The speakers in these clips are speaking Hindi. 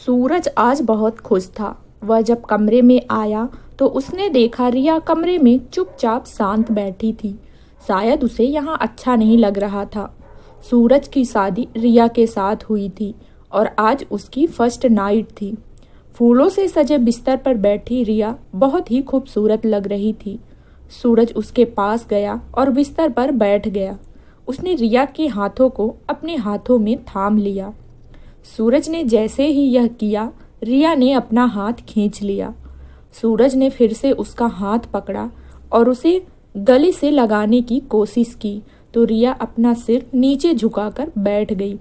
सूरज आज बहुत खुश था। वह जब कमरे में आया तो उसने देखा रिया कमरे में चुपचाप शांत बैठी थी। शायद उसे यहाँ अच्छा नहीं लग रहा था। सूरज की शादी रिया के साथ हुई थी और आज उसकी फर्स्ट नाइट थी। फूलों से सजे बिस्तर पर बैठी रिया बहुत ही खूबसूरत लग रही थी। सूरज उसके पास गया और बिस्तर पर बैठ गया। उसने रिया के हाथों को अपने हाथों में थाम लिया। सूरज ने जैसे ही यह किया, रिया ने अपना हाथ खींच लिया। सूरज ने फिर से उसका हाथ पकड़ा और उसे गले से लगाने की कोशिश की तो रिया अपना सिर नीचे झुकाकर बैठ गई।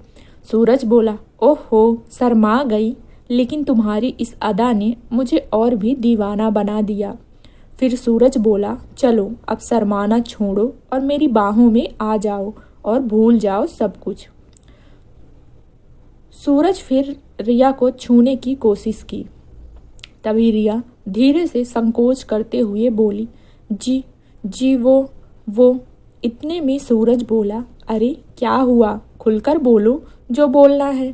सूरज बोला, ओहो, शर्मा गई, लेकिन तुम्हारी इस अदा ने मुझे और भी दीवाना बना दिया। फिर सूरज बोला, चलो अब शर्माना छोड़ो और मेरी बाहों में आ जाओ और भूल जाओ सब कुछ। सूरज फिर रिया को छूने की कोशिश की। तभी रिया धीरे से संकोच करते हुए बोली, जी जी वो। इतने में सूरज बोला, अरे क्या हुआ, खुलकर बोलो जो बोलना है।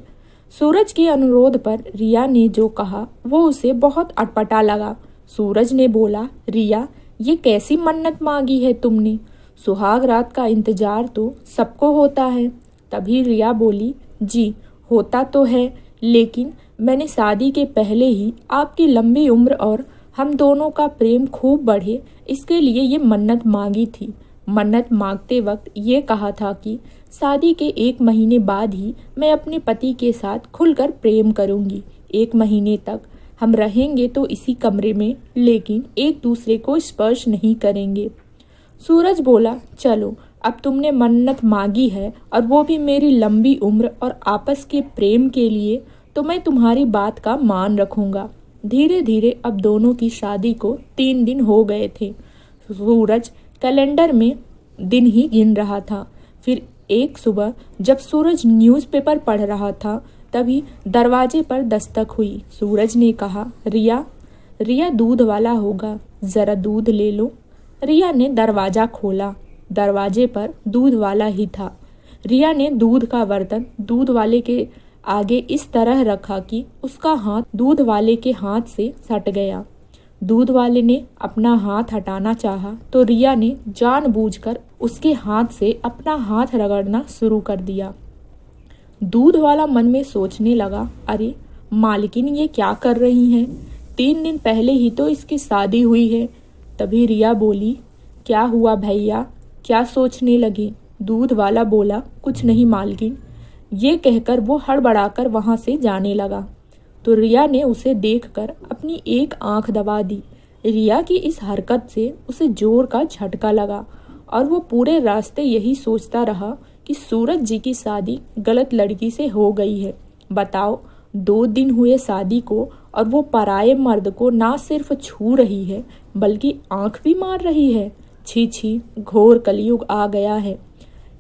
सूरज के अनुरोध पर रिया ने जो कहा वो उसे बहुत अटपटा लगा। सूरज ने बोला, रिया, ये कैसी मन्नत मांगी है तुमने? सुहाग रात का इंतजार तो सबको होता है। तभी रिया बोली, जी होता तो है, लेकिन मैंने शादी के पहले ही आपकी लंबी उम्र और हम दोनों का प्रेम खूब बढ़े, इसके लिए ये मन्नत मांगी थी। मन्नत मांगते वक्त ये कहा था कि शादी के 1 महीने बाद ही मैं अपने पति के साथ खुलकर प्रेम करूंगी। 1 महीने तक हम रहेंगे तो इसी कमरे में, लेकिन एक दूसरे को स्पर्श नहीं करेंगे। सूरज बोला, चलो अब तुमने मन्नत मांगी है और वो भी मेरी लंबी उम्र और आपस के प्रेम के लिए, तो मैं तुम्हारी बात का मान रखूंगा। धीरे धीरे अब दोनों की शादी को 3 दिन हो गए थे। सूरज कैलेंडर में दिन ही गिन रहा था। फिर एक सुबह जब सूरज न्यूज़पेपर पढ़ रहा था, तभी दरवाजे पर दस्तक हुई। सूरज ने कहा, रिया, रिया दूध वाला होगा, ज़रा दूध ले लो। रिया ने दरवाज़ा खोला। दरवाजे पर दूध वाला ही था। रिया ने दूध का बर्तन दूध वाले के आगे इस तरह रखा कि उसका हाथ दूध वाले के हाथ से सट गया। दूध वाले ने अपना हाथ हटाना चाहा तो रिया ने जानबूझकर उसके हाथ से अपना हाथ रगड़ना शुरू कर दिया। दूध वाला मन में सोचने लगा, अरे मालकिन ये क्या कर रही हैं? 3 दिन पहले ही तो इसकी शादी हुई है। तभी रिया बोली, क्या हुआ भैया, क्या सोचने लगे? दूध वाला बोला, कुछ नहीं मालकिन। ये कहकर वो हड़बड़ाकर वहाँ से जाने लगा तो रिया ने उसे देखकर अपनी एक आंख दबा दी। रिया की इस हरकत से उसे जोर का झटका लगा और वो पूरे रास्ते यही सोचता रहा कि सूरज जी की शादी गलत लड़की से हो गई है। बताओ, 2 दिन हुए शादी को और वो पराये मर्द को ना सिर्फ छू रही है बल्कि आंख भी मार रही है। छी छी, घोर कलयुग आ गया है।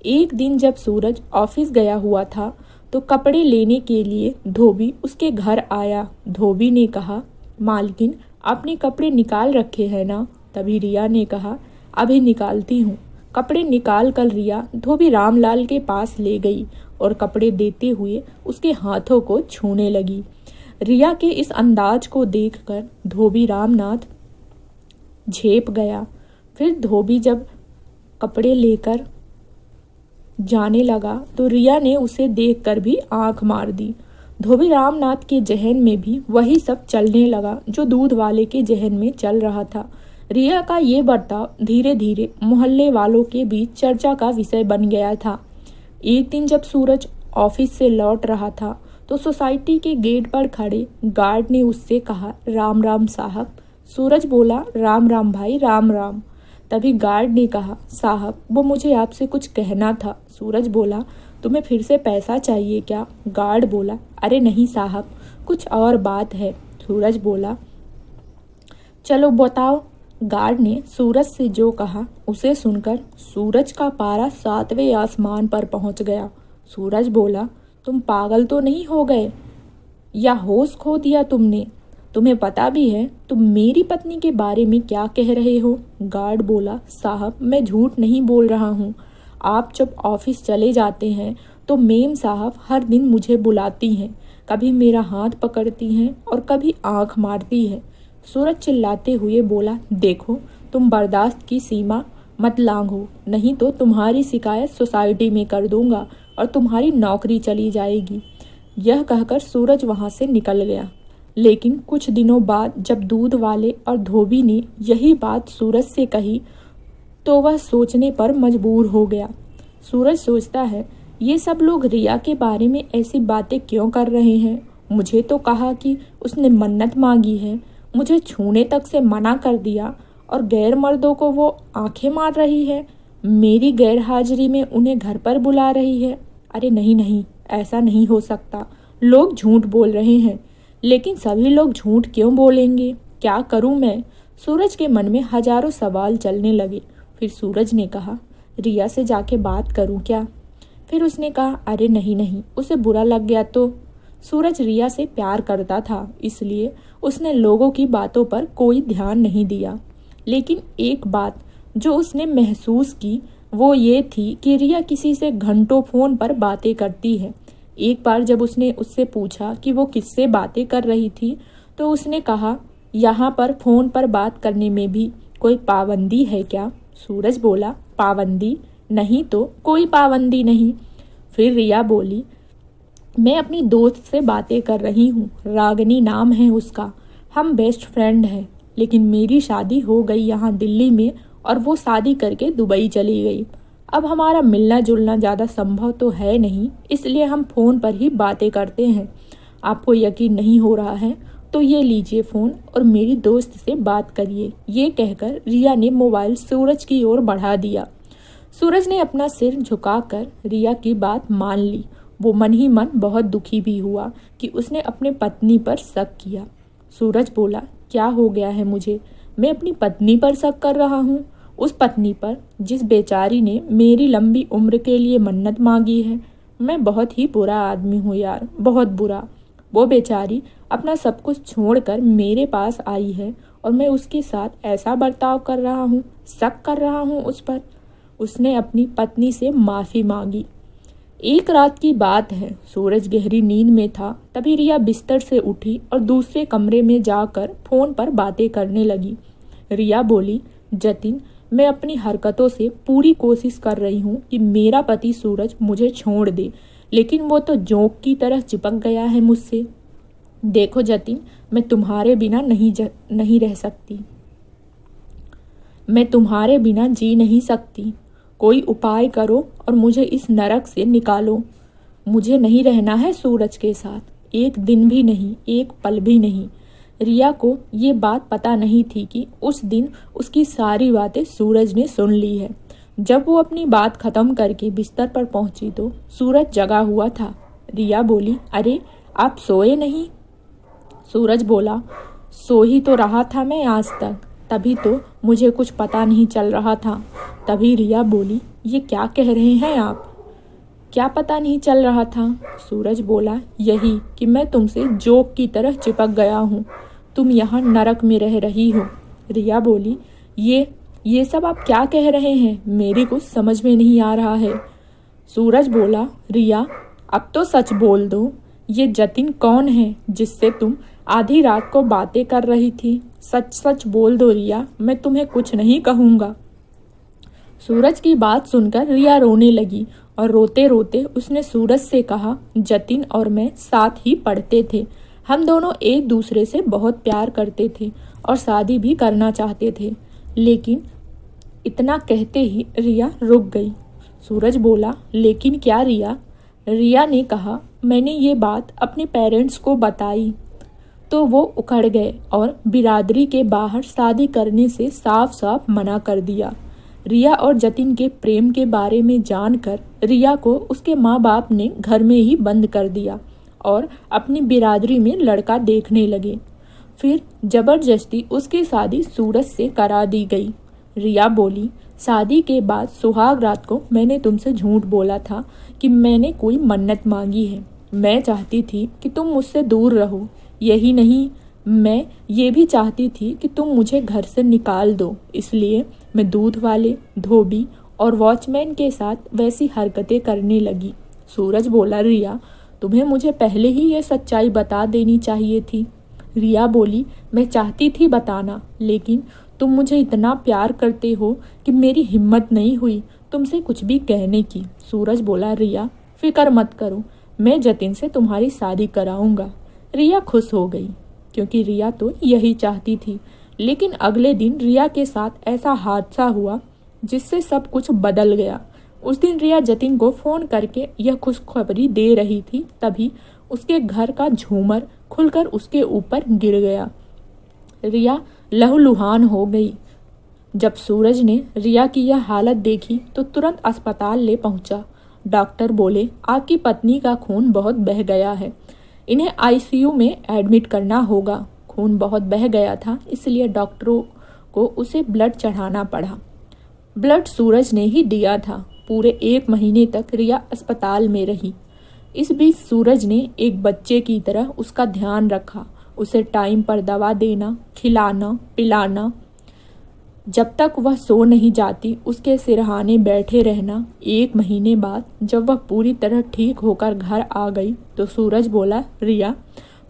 एक दिन जब सूरज ऑफिस गया हुआ था तो कपड़े लेने के लिए धोबी उसके घर आया। धोबी ने कहा, मालकिन, आपने कपड़े निकाल रखे हैं ना? तभी रिया ने कहा, अभी निकालती हूँ। कपड़े निकाल कर रिया धोबी रामलाल के पास ले गई और कपड़े देते हुए उसके हाथों को छूने लगी। रिया के इस अंदाज को देखकर धोबी रामनाथ झेप गया। फिर धोबी जब कपड़े लेकर जाने लगा तो रिया ने उसे देखकर भी आंख मार दी। धोबी रामनाथ के जहन में भी वही सब चलने लगा जो दूध वाले के जहन में चल रहा था। रिया का ये बर्ताव धीरे धीरे मोहल्ले वालों के बीच चर्चा का विषय बन गया था। एक दिन जब सूरज ऑफिस से लौट रहा था तो सोसाइटी के गेट पर खड़े गार्ड ने उससे कहा, राम राम साहब। सूरज बोला, राम राम भाई, राम राम। तभी गार्ड ने कहा, साहब, वो मुझे आपसे कुछ कहना था। सूरज बोला, तुम्हें फिर से पैसा चाहिए क्या? गार्ड बोला, अरे नहीं साहब, कुछ और बात है। सूरज बोला, चलो बताओ। गार्ड ने सूरज से जो कहा उसे सुनकर सूरज का पारा 7वें आसमान पर पहुंच गया। सूरज बोला, तुम पागल तो नहीं हो गए या होश खो दिया तुमने? तुम्हें पता भी है तुम मेरी पत्नी के बारे में क्या कह रहे हो? गार्ड बोला, साहब, मैं झूठ नहीं बोल रहा हूँ। आप जब ऑफिस चले जाते हैं तो मेम साहब हर दिन मुझे बुलाती हैं। कभी मेरा हाथ पकड़ती हैं और कभी आंख मारती है। सूरज चिल्लाते हुए बोला, देखो तुम बर्दाश्त की सीमा मत लांघो, नहीं तो तुम्हारी शिकायत सोसाइटी में कर दूंगा और तुम्हारी नौकरी चली जाएगी। यह कहकर सूरज वहां से निकल गया। लेकिन कुछ दिनों बाद जब दूध वाले और धोबी ने यही बात सूरज से कही तो वह सोचने पर मजबूर हो गया। सूरज सोचता है, ये सब लोग रिया के बारे में ऐसी बातें क्यों कर रहे हैं? मुझे तो कहा कि उसने मन्नत मांगी है, मुझे छूने तक से मना कर दिया और गैर मर्दों को वो आंखें मार रही है। मेरी गैर हाजिरी में उन्हें घर पर बुला रही है। अरे नहीं नहीं, ऐसा नहीं हो सकता। लोग झूठ बोल रहे हैं। लेकिन सभी लोग झूठ क्यों बोलेंगे? क्या करूं मैं? सूरज के मन में हजारों सवाल चलने लगे। फिर सूरज ने कहा, रिया से जाके बात करूं क्या? फिर उसने कहा, अरे नहीं नहीं, उसे बुरा लग गया तो। सूरज रिया से प्यार करता था, इसलिए उसने लोगों की बातों पर कोई ध्यान नहीं दिया। लेकिन एक बात जो उसने महसूस की वो ये थी कि रिया किसी से घंटों फोन पर बातें करती है। एक बार जब उसने उससे पूछा कि वो किससे बातें कर रही थी तो उसने कहा, यहाँ पर फोन पर बात करने में भी कोई पाबंदी है क्या? सूरज बोला, पाबंदी नहीं तो कोई पाबंदी नहीं। फिर रिया बोली, मैं अपनी दोस्त से बातें कर रही हूँ, रागनी नाम है उसका। हम बेस्ट फ्रेंड हैं, लेकिन मेरी शादी हो गई यहाँ दिल्ली में और वो शादी करके दुबई चली गई। अब हमारा मिलना जुलना ज़्यादा संभव तो है नहीं, इसलिए हम फ़ोन पर ही बातें करते हैं। आपको यकीन नहीं हो रहा है तो ये लीजिए फ़ोन और मेरी दोस्त से बात करिए। ये कहकर रिया ने मोबाइल सूरज की ओर बढ़ा दिया। सूरज ने अपना सिर झुकाकर रिया की बात मान ली। वो मन ही मन बहुत दुखी भी हुआ कि उसने अपने पत्नी पर शक किया। सूरज बोला, क्या हो गया है मुझे? मैं अपनी पत्नी पर शक कर रहा हूँ? उस पत्नी पर जिस बेचारी ने मेरी लंबी उम्र के लिए मन्नत मांगी है। मैं बहुत ही बुरा आदमी हूँ यार, बहुत बुरा। वो बेचारी अपना सब कुछ छोड़कर मेरे पास आई है और मैं उसके साथ ऐसा बर्ताव कर रहा हूँ, शक कर रहा हूँ उस पर। उसने अपनी पत्नी से माफ़ी मांगी। एक रात की बात है, सूरज गहरी नींद में था, तभी रिया बिस्तर से उठी और दूसरे कमरे में जाकर फ़ोन पर बातें करने लगी। रिया बोली, जतिन, मैं अपनी हरकतों से पूरी कोशिश कर रही हूँ कि मेरा पति सूरज मुझे छोड़ दे, लेकिन वो तो जोंक की तरह चिपक गया है मुझसे। देखो जतिन, मैं तुम्हारे बिना नहीं रह सकती। मैं तुम्हारे बिना जी नहीं सकती। कोई उपाय करो और मुझे इस नरक से निकालो। मुझे नहीं रहना है सूरज के साथ, एक दिन भी नहीं, एक पल भी नहीं। रिया को ये बात पता नहीं थी कि उस दिन उसकी सारी बातें सूरज ने सुन ली है। जब वो अपनी बात खत्म करके बिस्तर पर पहुंची तो सूरज जगा हुआ था। रिया बोली, अरे आप सोए नहीं? सूरज बोला, सो ही तो रहा था मैं आज तक, तभी तो मुझे कुछ पता नहीं चल रहा था। तभी रिया बोली, ये क्या कह रहे हैं आप? क्या पता नहीं चल रहा था? सूरज बोला, यही कि मैं तुमसे जोक की तरह चिपक गया हूँ। तुम यहाँ नरक में रह रही हो। रिया बोली, ये सब आप क्या कह रहे हैं? मेरी कुछ समझ में नहीं आ रहा है। सूरज बोला, रिया अब तो सच बोल दो, ये जतिन कौन है जिससे तुम आधी रात को बातें कर रही थी? सच सच बोल दो रिया, मैं तुम्हें कुछ नहीं कहूँगा। सूरज की बात सुनकर रिया रोने लगी और रोते रोते उसने सूरज से कहा, जतिन और मैं साथ ही पढ़ते थे। हम दोनों एक दूसरे से बहुत प्यार करते थे और शादी भी करना चाहते थे। लेकिन इतना कहते ही रिया रुक गई। सूरज बोला, लेकिन क्या रिया? रिया ने कहा, मैंने ये बात अपने पेरेंट्स को बताई तो वो उखड़ गए और बिरादरी के बाहर शादी करने से साफ साफ मना कर दिया। रिया और जतिन के प्रेम के बारे में जानकर रिया को उसके माँ बाप ने घर में ही बंद कर दिया और अपनी बिरादरी में लड़का देखने लगे। फिर जबरदस्ती उसकी शादी सूरज से करा दी गई। रिया बोली, शादी के बाद सुहाग रात को मैंने तुमसे झूठ बोला था कि मैंने कोई मन्नत मांगी है। मैं चाहती थी कि तुम मुझसे दूर रहो। यही नहीं, मैं ये भी चाहती थी कि तुम मुझे घर से निकाल दो। इसलिए मैं दूध वाले, धोबी और वॉचमैन के साथ वैसी हरकतें करने लगी। सूरज बोला, रिया तुम्हें मुझे पहले ही ये सच्चाई बता देनी चाहिए थी। रिया बोली, मैं चाहती थी बताना, लेकिन तुम मुझे इतना प्यार करते हो कि मेरी हिम्मत नहीं हुई तुमसे कुछ भी कहने की। सूरज बोला, रिया फिक्र मत करो, मैं जतिन से तुम्हारी शादी कराऊंगा। रिया खुश हो गई क्योंकि रिया तो यही चाहती थी। लेकिन अगले दिन रिया के साथ ऐसा हादसा हुआ जिससे सब कुछ बदल गया। उस दिन रिया जतिन को फ़ोन करके यह खुशखबरी दे रही थी, तभी उसके घर का झूमर खुलकर उसके ऊपर गिर गया। रिया लहूलुहान हो गई। जब सूरज ने रिया की यह हालत देखी तो तुरंत अस्पताल ले पहुंचा। डॉक्टर बोले, आपकी पत्नी का खून बहुत बह गया है, इन्हें आईसीयू में एडमिट करना होगा। खून बहुत बह गया था, इसलिए डॉक्टरों को उसे ब्लड चढ़ाना पड़ा। ब्लड सूरज ने ही दिया था। पूरे 1 महीने तक रिया अस्पताल में रही। इस बीच सूरज ने एक बच्चे की तरह उसका ध्यान रखा, उसे टाइम पर दवा देना, खिलाना, पिलाना। जब तक वह सो नहीं जाती उसके सिरहाने बैठे रहना। 1 महीने बाद जब वह पूरी तरह ठीक होकर घर आ गई तो सूरज बोला, रिया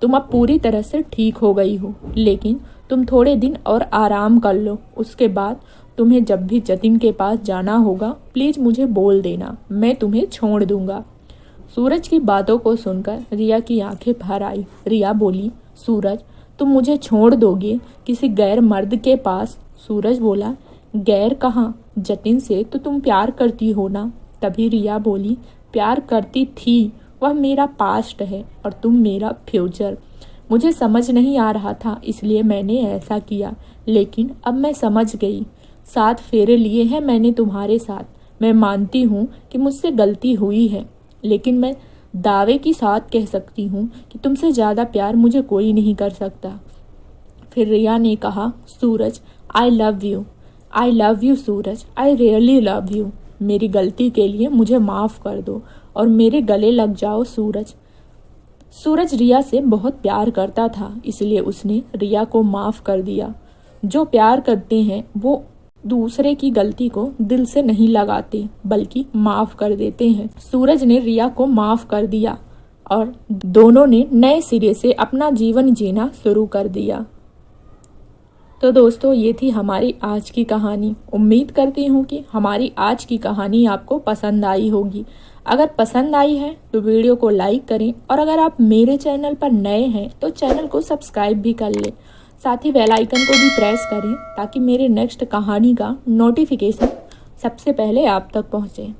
तुम अब पूरी तरह से ठीक हो गई हो, लेकिन तुम थोड़े दिन और आराम कर लो। उसके बाद तुम्हें जब भी जतिन के पास जाना होगा प्लीज़ मुझे बोल देना, मैं तुम्हें छोड़ दूंगा। सूरज की बातों को सुनकर रिया की आंखें भर आई। रिया बोली, सूरज तुम मुझे छोड़ दोगे किसी गैर मर्द के पास? सूरज बोला, गैर कहाँ, जतिन से तो तुम प्यार करती हो ना। तभी रिया बोली, प्यार करती थी, वह मेरा पास्ट है और तुम मेरा फ्यूचर। मुझे समझ नहीं आ रहा था इसलिए मैंने ऐसा किया, लेकिन अब मैं समझ गई। 7 फेरे लिए हैं मैंने तुम्हारे साथ। मैं मानती हूँ कि मुझसे गलती हुई है, लेकिन मैं दावे के साथ कह सकती हूँ कि तुमसे ज़्यादा प्यार मुझे कोई नहीं कर सकता। फिर रिया ने कहा, Suraj I love you Suraj, I really love you. मेरी गलती के लिए मुझे माफ़ कर दो और मेरे गले लग जाओ सूरज। सूरज रिया से बहुत प्यार करता था, इसलिए उसने रिया को माफ़ कर दिया। जो प्यार करते हैं वो दूसरे की गलती को दिल से नहीं लगाते बल्कि माफ़ कर देते हैं। सूरज ने रिया को माफ़ कर दिया और दोनों ने नए सिरे से अपना जीवन जीना शुरू कर दिया। तो दोस्तों, ये थी हमारी आज की कहानी। उम्मीद करती हूँ कि हमारी आज की कहानी आपको पसंद आई होगी। अगर पसंद आई है तो वीडियो को लाइक करें और अगर आप मेरे चैनल पर नए हैं तो चैनल को सब्सक्राइब भी कर लें। साथ ही बेल आइकन को भी प्रेस करें ताकि मेरे नेक्स्ट कहानी का नोटिफिकेशन सबसे पहले आप तक पहुँचे।